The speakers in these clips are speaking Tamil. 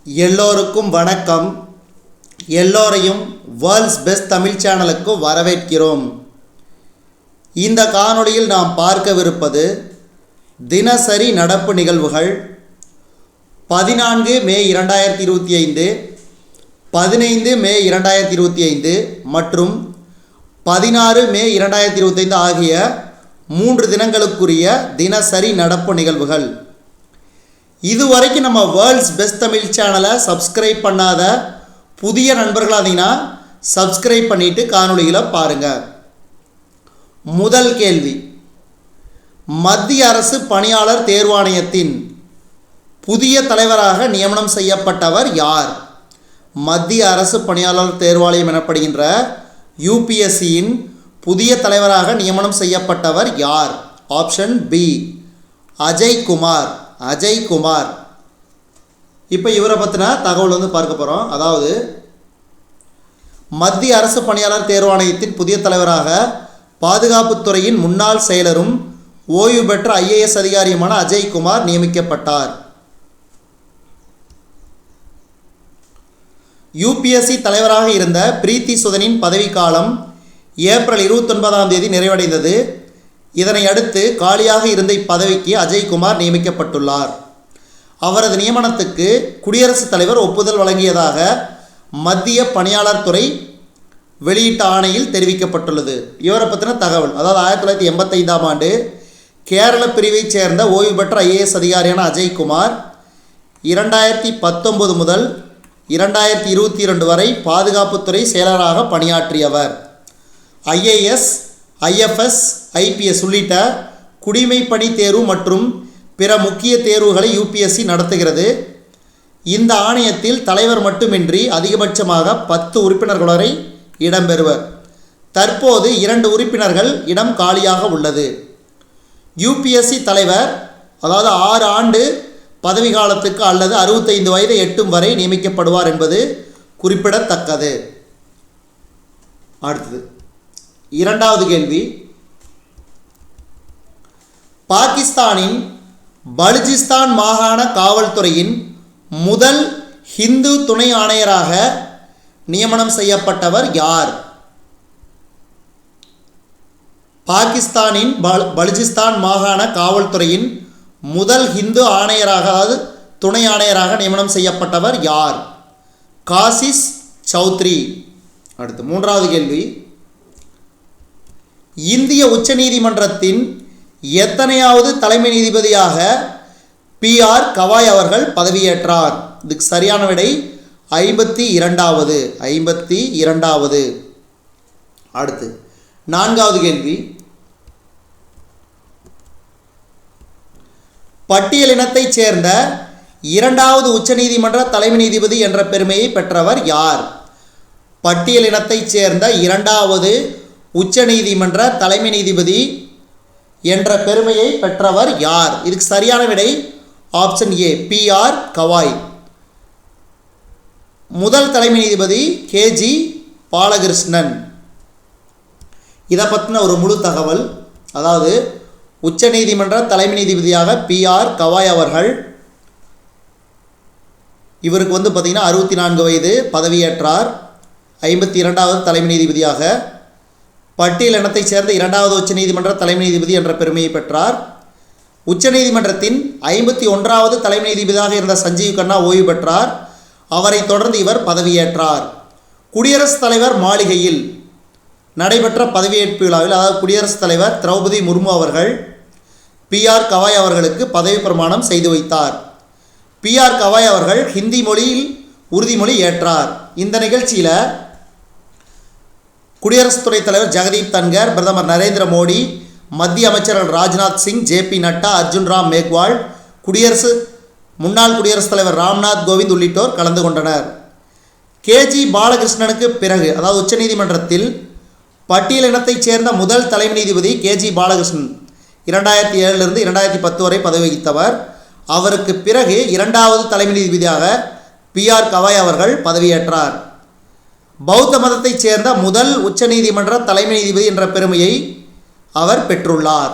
எல்லோருக்கும் வணக்கம். எல்லோரையும் வேர்ல்ட்ஸ் பெஸ்ட் தமிழ் சேனலுக்கு வரவேற்கிறோம். இந்த காணொளியில் நாம் பார்க்கவிருப்பது தினசரி நடப்பு நிகழ்வுகள் 14 மே 2025, 15 மே 2025 மற்றும் 16 மே 2025 ஆகிய 3 தினங்களுக்குரிய தினசரி நடப்பு நிகழ்வுகள். இதுவரைக்கும் நம்ம வேர்ல்ட்ஸ் பெஸ்ட் தமிழ் சேனலை சப்ஸ்கிரைப் பண்ணாத புதிய நண்பர்களாக இருந்தீங்கன்னா சப்ஸ்கிரைப் பண்ணிவிட்டு காணொளிகளை பாருங்கள். முதல் கேள்வி, மத்திய அரசு பணியாளர் தேர்வாணையத்தின் புதிய தலைவராக நியமனம் செய்யப்பட்டவர் யார்? மத்திய அரசு பணியாளர் தேர்வாணையம் எனப்படுகின்ற யூபிஎஸ்சியின் புதிய தலைவராக நியமனம் செய்யப்பட்டவர் யார்? Option B, Ajay Kumar. இப்போ இவரை பற்றின தகவல் பார்க்க போகிறோம். அதாவது மத்திய அரசு பணியாளர் தேர்வாணையத்தின் புதிய தலைவராக பாதுகாப்புத்துறையின் முன்னாள் செயலரும் ஓய்வு பெற்ற IAS அதிகாரியுமான அஜய் குமார் நியமிக்கப்பட்டார். யூபிஎஸ்சி தலைவராக இருந்த பிரீத்தி சுதனின் பதவிக்காலம் ஏப்ரல் 29ஆம் தேதி நிறைவடைந்தது. இதனை அடுத்து காலியாக இருந்த இப்பதவிக்கு அஜய் குமார் நியமிக்கப்பட்டுள்ளார். அவரது நியமனத்துக்கு குடியரசுத் தலைவர் ஒப்புதல் வழங்கியதாக மத்திய பணியாளர் துறை வெளியிட்ட ஆணையில் தெரிவிக்கப்பட்டுள்ளது. இவரை பற்றின தகவல், அதாவது 1985ஆம் ஆண்டு கேரள பிரிவைச் சேர்ந்த ஓய்வு பெற்ற IAS அதிகாரியான அஜய் குமார் 2019 முதல் 2022 வரை பாதுகாப்புத்துறை செயலராக பணியாற்றியவர். IAS, IFS, IPS உள்ளிட்ட குடிமைப்பணி தேர்வு மற்றும் பிற முக்கிய தேர்வுகளை யூபிஎஸ்சி நடத்துகிறது. இந்த ஆணையத்தில் தலைவர் மட்டுமின்றி அதிகபட்சமாக 10 உறுப்பினர்கள் வரை இடம்பெறுவர். தற்போது 2 உறுப்பினர்கள் இடம் காலியாக உள்ளது. யூபிஎஸ்சி தலைவர் அதாவது 6 ஆண்டு பதவி காலத்துக்கு அல்லது 65 வயதை எட்டும் வரை நியமிக்கப்படுவார் என்பது குறிப்பிடத்தக்கது. அடுத்தது இரண்டாவது கேள்வி, பாகிஸ்தானின் பலுச்சிஸ்தான் மாகாண காவல்துறையின் முதல் ஹிந்து துணை ஆணையராக நியமனம் செய்யப்பட்டவர் யார்? பாகிஸ்தானின் பலுச்சிஸ்தான் மாகாண காவல்துறையின் முதல் ஹிந்து ஆணையராக அதாவது துணை ஆணையராக நியமனம் செய்யப்பட்டவர் யார்? காசிஸ் சௌத்ரி. அடுத்து மூன்றாவது கேள்வி, இந்திய உச்சநீதிமன்றத்தின் எத்தனையாவது தலைமை நீதிபதியாக PR கவாய் அவர்கள் பதவியேற்றார்? இதுக்கு சரியான விடை 52வது. அடுத்து நான்காவது கேள்வி, பட்டியலினத்தைச் சேர்ந்த 2வது உச்சநீதிமன்ற தலைமை நீதிபதி என்ற பெருமையை பெற்றவர் யார்? பட்டியலினத்தைச் சேர்ந்த 2வது உச்சநீதிமன்ற தலைமை நீதிபதி என்ற பெருமையை பெற்றவர் யார்? இதுக்கு சரியான விடை ஆப்ஷன் ஏ, PR கவாய். முதல் தலைமை நீதிபதி KG பாலகிருஷ்ணன். இதை பற்றின ஒரு முழு தகவல், அதாவது உச்சநீதிமன்ற தலைமை நீதிபதியாக PR கவாய் அவர்கள், இவருக்கு பார்த்திங்கன்னா 64 வயது, பதவியேற்றார். 52வது தலைமை நீதிபதியாக பட்டியலினத்தைச் சேர்ந்த 2வது உச்சநீதிமன்ற தலைமை நீதிபதி என்ற பெருமையை பெற்றார். உச்சநீதிமன்றத்தின் 51வது தலைமை நீதிபதியாக இருந்த சஞ்சீவ் கண்ணா ஓய்வு பெற்றார். அவரை தொடர்ந்து இவர் பதவியேற்றார். குடியரசுத் தலைவர் மாளிகையில் நடைபெற்ற பதவியேற்பு விழாவில், அதாவது குடியரசுத் தலைவர் திரௌபதி முர்மு அவர்கள் PR கவாய் அவர்களுக்கு பதவி பிரமாணம் செய்து வைத்தார். PR கவாய் அவர்கள் ஹிந்தி மொழியில் உறுதிமொழி ஏற்றார். இந்த நிகழ்ச்சியில் குடியரசுத் துணைத் தலைவர் ஜெகதீப் தன்கர், பிரதமர் நரேந்திர மோடி, மத்திய அமைச்சர்கள் ராஜ்நாத் சிங், JP நட்டா, அர்ஜுன் ராம் மேக்வால், முன்னாள் குடியரசுத் தலைவர் ராம்நாத் கோவிந்த் உள்ளிட்டோர் கலந்து கொண்டனர். KG பாலகிருஷ்ணனுக்கு பிறகு, அதாவது உச்சநீதிமன்றத்தில் பட்டியலினத்தைச் சேர்ந்த முதல் தலைமை நீதிபதி KG பாலகிருஷ்ணன் 2007 2010 வரை பதவி வகித்தவர். அவருக்கு பிறகு 2வது தலைமை நீதிபதியாக PR கவாய் அவர்கள் பதவியேற்றார். பௌத்த மதத்தைச் சேர்ந்த முதல் உச்சநீதிமன்ற தலைமை நீதிபதி என்ற பெருமையை அவர் பெற்றுள்ளார்.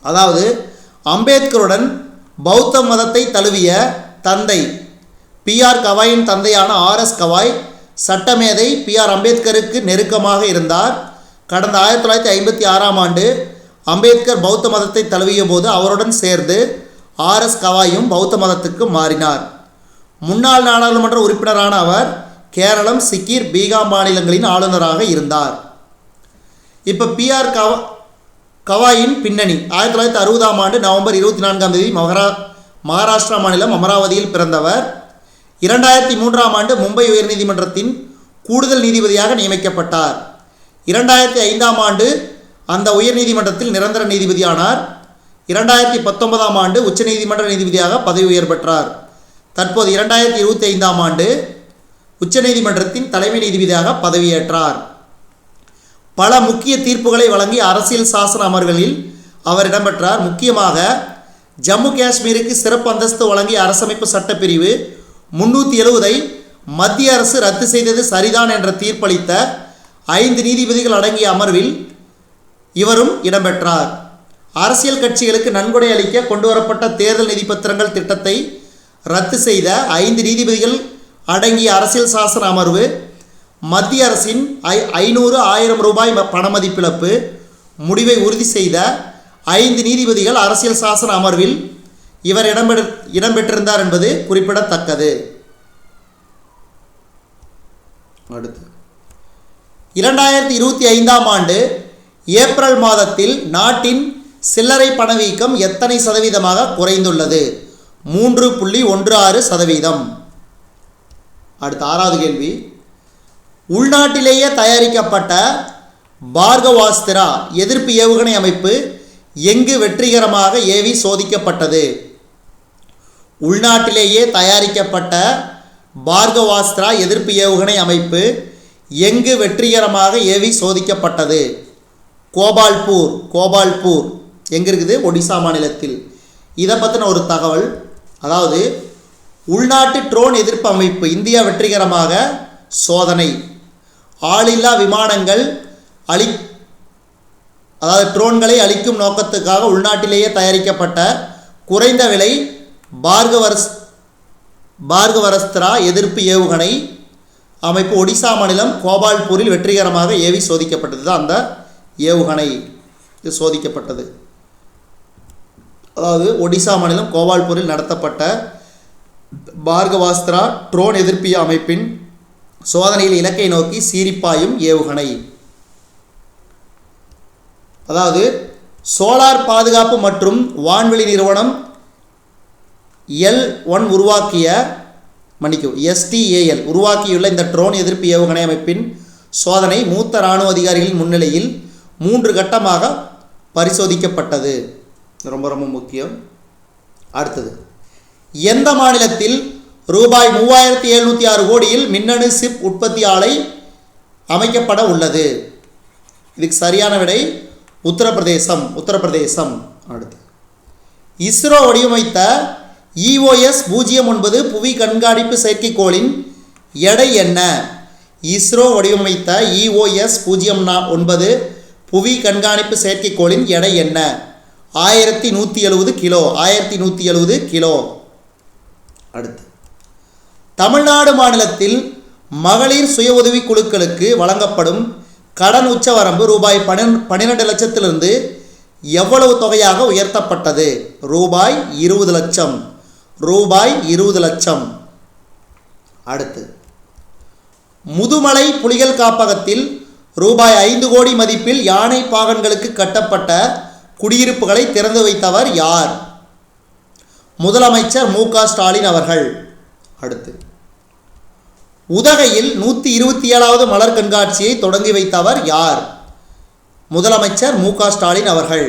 அதாவது அம்பேத்கருடன் பௌத்த மதத்தை தழுவிய தந்தை பி.ஆர். கவாயின் தந்தையான ஆர்.எஸ். கவாய் சட்டமேதை பி.ஆர். அம்பேத்கருக்கு நெருக்கமாக இருந்தார். கடந்த 1956ஆம் ஆண்டு அம்பேத்கர் பௌத்த மதத்தை தழுவிய போது அவருடன் சேர்ந்து ஆர்.எஸ். கவாயும் பௌத்த மதத்துக்கு மாறினார். முன்னாள் நாடாளுமன்ற உறுப்பினரான அவர் கேரளம், சிக்கிம், பீகார் மாநிலங்களின் ஆளுநராக இருந்தார். இப்போ பி.ஆர். கவாயின் பின்னணி 1960ஆம் ஆண்டு நவம்பர் 24ஆம் தேதி மகாராஷ்டிரா மாநிலம் அமராவதியில் பிறந்தவர். 2003ஆம் ஆண்டு மும்பை உயர்நீதிமன்றத்தின் கூடுதல் நீதிபதியாக நியமிக்கப்பட்டார். 2005ஆம் ஆண்டு அந்த உயர்நீதிமன்றத்தில் நிரந்தர நீதிபதியானார். 2019ஆம் ஆண்டு உச்சநீதிமன்ற நீதிபதியாக பதவி உயர் பெற்றார். தற்போது 2025ஆம் ஆண்டு உச்சநீதிமன்றத்தின் தலைமை நீதிபதியாக பதவியேற்றார். பல முக்கிய தீர்ப்புகளை வழங்கி அரசியல் சாசன அமர்வுகளில் அவர் இடம்பெற்றார். முக்கியமாக ஜம்மு காஷ்மீருக்கு சிறப்பு அந்தஸ்து வழங்கிய அரசமைப்பு சட்டப்பிரிவு 370ஐ மத்திய அரசு ரத்து செய்தது சரிதான் என்ற தீர்ப்பளித்த 5 நீதிபதிகள் அடங்கிய அமர்வில் இவரும் இடம்பெற்றார். அரசியல் கட்சிகளுக்கு நன்கொடை அளிக்க கொண்டுவரப்பட்ட தேர்தல் நிதி பத்திரங்கள் திட்டத்தை ரத்து செய்த 5 நீதிபதிகள் அடங்கிய அரசியல் சாசன அமர்வு மத்திய அரசின் 500,000 ரூபாய் பணமதிப்பிழப்பு முடிவை உறுதி செய்த 5 நீதிபதிகள் அரசியல் சாசன அமர்வில் இவர் இடம்பெற்றிருந்தார் என்பது குறிப்பிடத்தக்கது. அடுத்து 2025ஆம் ஆண்டு ஏப்ரல் மாதத்தில் நாட்டின் சில்லறை பணவீக்கம் எத்தனை சதவீதமாக குறைந்துள்ளது? 3.16%. அடுத்த 6வது கேள்வி, உள்நாட்டிலேயே தயாரிக்கப்பட்ட பார்கவாஸ்திரா எதிர்ப்பு ஏவுகணை அமைப்பு எங்கு வெற்றிகரமாக ஏவி சோதிக்கப்பட்டது? உள்நாட்டிலேயே தயாரிக்கப்பட்ட பார்கவாஸ்திரா எதிர்ப்பு ஏவுகணை அமைப்பு எங்கு வெற்றிகரமாக ஏவி சோதிக்கப்பட்டது? கோபால்பூர் எங்கே இருக்குது? ஒடிசா மாநிலத்தில். இதை பற்றின ஒரு தகவல், அதாவது உள்நாட்டு ட்ரோன் எதிர்ப்பு அமைப்பு இந்தியா வெற்றிகரமாக சோதனை. ஆளில்லா விமானங்கள் அதாவது ட்ரோன்களை அழிக்கும் நோக்கத்துக்காக உள்நாட்டிலேயே தயாரிக்கப்பட்ட குறைந்த விலை பார்கவாஸ்திரா எதிர்ப்பு ஏவுகணை அமைப்பு ஒடிசா மாநிலம் கோபால்பூரில் வெற்றிகரமாக ஏவி சோதிக்கப்பட்டது தான் அந்த ஏவுகணை. இது சோதிக்கப்பட்டது. அதாவது ஒடிசா மாநிலம் கோபால்பூரில் நடத்தப்பட்ட பார்கவாஸ்திரா ட்ரோன் எதிர்ப்பு அமைப்பின் சோதனையில் இலக்கை நோக்கி சீரிப்பாயும் ஏவுகணை. அதாவது சோலார் பாதுகாப்பு மற்றும் வான்வெளி நிறுவனம் L1 STAL உருவாக்கியுள்ள இந்த ட்ரோன் எதிர்ப்பு ஏவுகணை அமைப்பின் சோதனை மூத்த இராணுவ அதிகாரிகளின் முன்னிலையில் 3 கட்டமாக பரிசோதிக்கப்பட்டது. ரொம்ப ரொம்ப முக்கியம். அடுத்தது, எந்த மாநிலத்தில் ரூபாய் 3706 கோடியில் மின்னணு சிப் உற்பத்தி ஆலை அமைக்கப்பட உள்ளது? இதுக்கு சரியான விடை உத்தரப்பிரதேசம். அடுத்து, இஸ்ரோ வடிவமைத்த EOS-09 புவி கண்காணிப்பு செயற்கைக்கோளின் எடை என்ன? இஸ்ரோ வடிவமைத்த EOS-09 புவி கண்காணிப்பு செயற்கைக்கோளின் எடை என்ன? 1170 கிலோ. அடுத்து, தமிழ்நாடு மாநிலத்தில் மகளிர் சுய உதவி குழுக்களுக்கு வழங்கப்படும் கடன் உச்சவரம்பு ரூபாய் 12 லட்சத்திலிருந்து எவ்வளவு தொகையாக உயர்த்தப்பட்டது? ரூபாய் 20 லட்சம். அடுத்து, முதுமலை புலிகள் காப்பகத்தில் ரூபாய் 5 கோடி மதிப்பில் யானை பாகன்களுக்கு கட்டப்பட்ட குடியிருப்புகளை திறந்து வைத்தவர் யார்? முதலமைச்சர் மு க ஸ்டாலின் அவர்கள். அடுத்து, உதகையில் 127வது மலர் கண்காட்சியை தொடங்கி வைத்தவர் யார்? முதலமைச்சர் மு க ஸ்டாலின் அவர்கள்.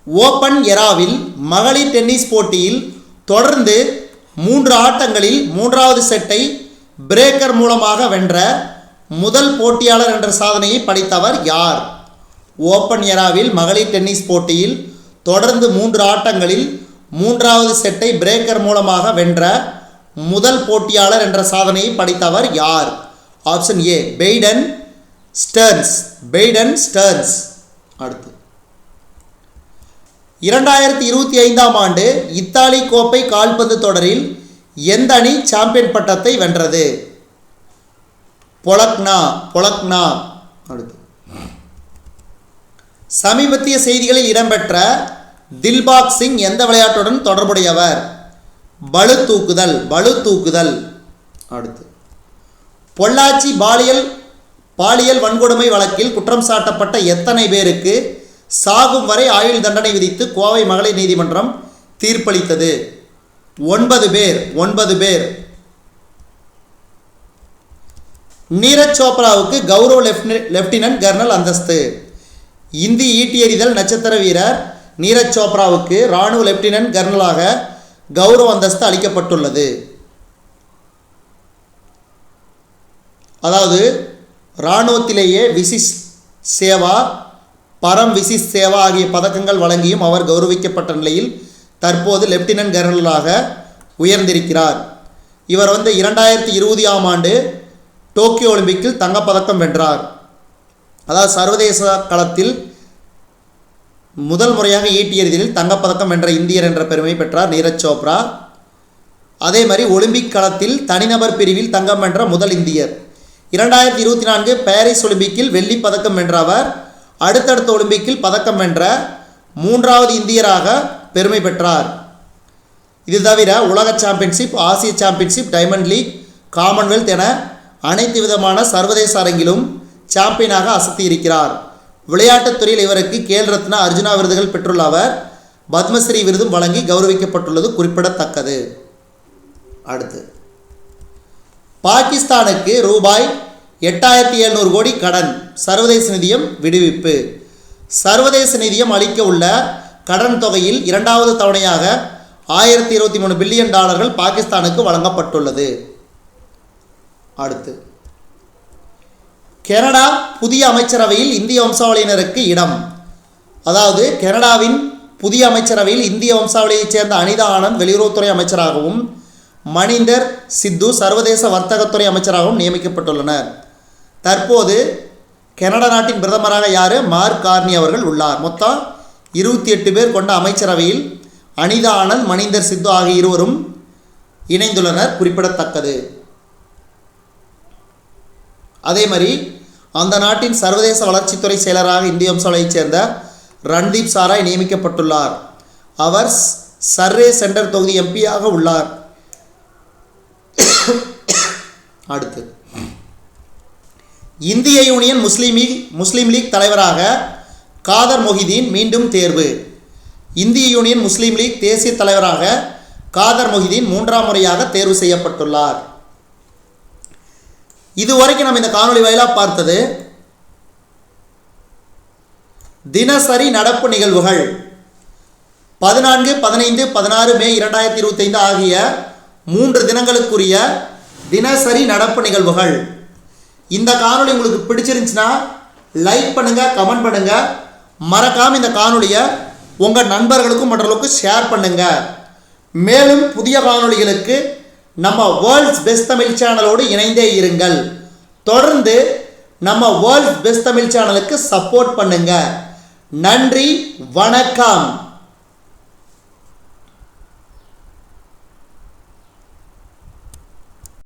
ஓபன் எராவில் மகளிர் டென்னிஸ் போட்டியில் தொடர்ந்து 3 ஆட்டங்களில் 3வது செட்டை பிரேக்கர் மூலமாக வென்ற முதல் போட்டியாளர் என்ற சாதனையை படைத்தவர் யார்? ஓபன் எராவில் மகளிர் டென்னிஸ் போட்டியில் தொடர்ந்து 3 ஆட்டங்களில் 3வது செட்டை பிரேக்கர் மூலமாக வென்ற முதல் போட்டியாளர் என்ற சாதனையை படைத்தவர் யார்? Option A, Peyton Stearns. அடுத்து, 2025ஆம் ஆண்டு இத்தாலி கோப்பை கால்பந்து தொடரில் எந்த அணி சாம்பியன் பட்டத்தை வென்றது? பொலக்னா. அடுத்து, சமீபத்திய செய்திகளில் இடம்பெற்ற தில்பாக் சிங் எந்த விளையாட்டுடன் தொடர்புடையவர்? பளு தூக்குதல். அடுத்து, பொள்ளாச்சி பாலியல் வன்கொடுமை வழக்கில் குற்றம் சாட்டப்பட்ட எத்தனை பேருக்கு சாகும் வரை ஆயுள் தண்டனை விதித்து கோவை மகளிர் நீதிமன்றம் தீர்ப்பளித்தது? 9 பேர். நீரஜ் சோப்ராவுக்கு கௌரவ லெப்டினன்ட் கர்னல் அந்தஸ்து. இந்தி ஈட்டி எறிதல் நட்சத்திர வீரர் நீரஜ் சோப்ராவுக்கு இராணுவ லெப்டினன்ட் கர்னலாக கௌரவ அந்தஸ்து அளிக்கப்பட்டுள்ளது. அதாவது இராணுவத்திலேயே விசிஷ் சேவா, பரம் விசிஷ் சேவா ஆகிய பதக்கங்கள் வழங்கியும் அவர் கௌரவிக்கப்பட்ட நிலையில் தற்போது லெப்டினன்ட் கர்னலாக உயர்ந்திருக்கிறார். இவர் 2020ஆம் ஆண்டு டோக்கியோ ஒலிம்பிக்கில் தங்கப்பதக்கம் வென்றார். அதாவது சர்வதேச களத்தில் முதல் முறையாக ஈட்டி எறிதலில் தங்கப்பதக்கம் வென்ற இந்தியர் என்ற பெருமை பெற்றார் நீரஜ் சோப்ரா. அதே மாதிரி ஒலிம்பிக் களத்தில் தனிநபர் பிரிவில் தங்கம் வென்ற முதல் இந்தியர். 2024 பாரிஸ் ஒலிம்பிக்கில் வெள்ளி பதக்கம் வென்ற அவர் அடுத்தடுத்த ஒலிம்பிக்கில் பதக்கம் வென்ற 3வது இந்தியராக பெருமை பெற்றார். இது தவிர உலக சாம்பியன்ஷிப், ஆசிய சாம்பியன்ஷிப், டைமண்ட் லீக், காமன்வெல்த் என அனைத்து விதமான சர்வதேச அரங்கிலும் சாம்பியனாக அசத்தியிருக்கிறார். விளையாட்டுத்துறையில் இவருக்கு கேல் ரத்னா, அர்ஜுனா விருதுகள் பெற்றுள்ள அவர் பத்மஸ்ரீ விருதும் வழங்கி கௌரவிக்கப்பட்டுள்ளது குறிப்பிடத்தக்கது. அடுத்து, பாகிஸ்தானுக்கு ரூபாய் 8700 கோடி கடன், சர்வதேச நிதியம் விடுவிப்பு. சர்வதேச நிதியம் அளிக்க உள்ள கடன் தொகையில் 2வது தவணையாக $1023 பில்லியன் பாகிஸ்தானுக்கு வழங்கப்பட்டுள்ளது. அடுத்து, கனடா புதிய அமைச்சரவையில் இந்திய வம்சாவளியினருக்கு இடம். அதாவது கனடாவின் புதிய அமைச்சரவையில் இந்திய வம்சாவளியைச் சேர்ந்த அனிதா ஆனந்த் வெளியுறவுத்துறை அமைச்சராகவும் மணிந்தர் சித்து சர்வதேச வர்த்தகத்துறை அமைச்சராகவும் நியமிக்கப்பட்டுள்ளனர். தற்போது கனடா நாட்டின் பிரதமராக யார்? மார்க் கார்னி அவர்கள் உள்ளார். மொத்தம் 28 பேர் கொண்ட அமைச்சரவையில் அனிதா ஆனந்த், மணிந்தர் சித்து ஆகிய இருவரும் இணைந்துள்ளனர், குறிப்பிடத்தக்கது. அதே மாதிரி அந்த நாட்டின் சர்வதேச வளர்ச்சித்துறை செயலராக இந்திய வம்சாவளியைச் சேர்ந்த ரன்தீப் சாராய் நியமிக்கப்பட்டுள்ளார். அவர் சர்ரே சென்டர் தொகுதி எம்பியாக உள்ளார். அடுத்து, இந்திய யூனியன் முஸ்லீம் லீக் தலைவராக காதர் மொஹிதீன் மீண்டும் தேர்வு. இந்திய யூனியன் முஸ்லீம் லீக் தேசிய தலைவராக காதர் மொஹிதீன் 3ஆம் முறையாக தேர்வு செய்யப்பட்டுள்ளார். இதுவரைக்கும் நம்ம இந்த காணொளி வாயிலாக பார்த்தது தினசரி நடப்பு நிகழ்வுகள் 14, 15, 16 மே 2025 ஆகிய 3 தினங்களுக்குரிய தினசரி நடப்பு நிகழ்வுகள். இந்த காணொளி உங்களுக்கு பிடிச்சிருந்துச்சுன்னா லைக் பண்ணுங்கள், கமெண்ட் பண்ணுங்கள். மறக்காமல் இந்த காணொளியை உங்கள் நண்பர்களுக்கும் மற்றவர்களுக்கும் ஷேர் பண்ணுங்கள். மேலும் புதிய காணொளிகளுக்கு நம்ம வேர்ல்ட்ஸ் பெஸ்ட் தமிழ் சேனலோடு இணைந்தே இருங்கள். தொடர்ந்து நம்ம வேர்ல்ட்ஸ் பெஸ்ட் தமிழ் சேனலுக்கு சப்போர்ட் பண்ணுங்கள். நன்றி, வணக்கம்.